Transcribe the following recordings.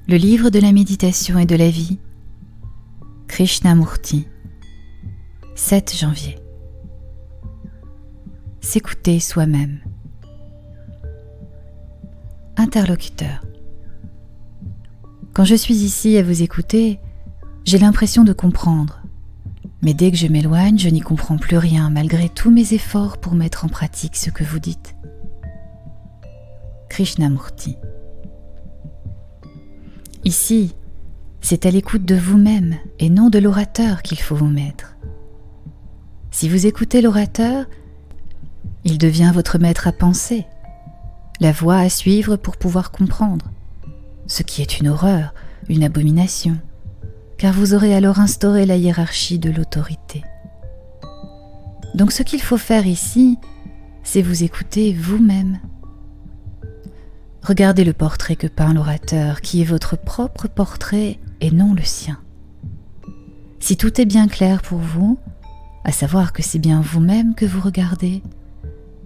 Le livre de la méditation et de la vie, Krishnamurti, 7 janvier. S'écouter soi-même. Interlocuteur. Quand je suis ici à vous écouter, j'ai l'impression de comprendre. Mais dès que je m'éloigne, je n'y comprends plus rien malgré tous mes efforts pour mettre en pratique ce que vous dites. Krishnamurti. Ici, c'est à l'écoute de vous-même et non de l'orateur qu'il faut vous mettre. Si vous écoutez l'orateur, il devient votre maître à penser, la voie à suivre pour pouvoir comprendre, ce qui est une horreur, une abomination, car vous aurez alors instauré la hiérarchie de l'autorité. Donc ce qu'il faut faire ici, c'est vous écouter vous-même. Regardez le portrait que peint l'orateur, qui est votre propre portrait et non le sien. Si tout est bien clair pour vous, à savoir que c'est bien vous-même que vous regardez,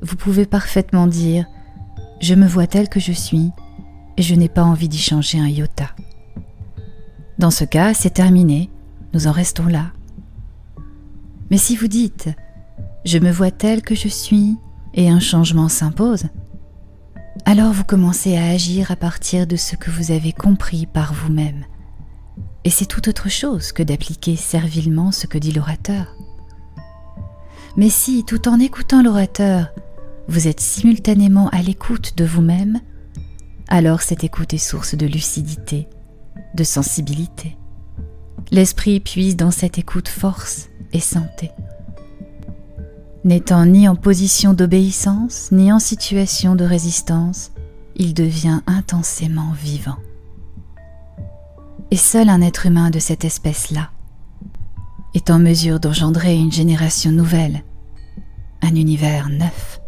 vous pouvez parfaitement dire « Je me vois tel que je suis et je n'ai pas envie d'y changer un iota ». Dans ce cas, c'est terminé, nous en restons là. Mais si vous dites « Je me vois tel que je suis et un changement s'impose », alors vous commencez à agir à partir de ce que vous avez compris par vous-même. Et c'est tout autre chose que d'appliquer servilement ce que dit l'orateur. Mais si, tout en écoutant l'orateur, vous êtes simultanément à l'écoute de vous-même, alors cette écoute est source de lucidité, de sensibilité. L'esprit puise dans cette écoute force et santé. N'étant ni en position d'obéissance, ni en situation de résistance, il devient intensément vivant. Et seul un être humain de cette espèce-là est en mesure d'engendrer une génération nouvelle, un univers neuf.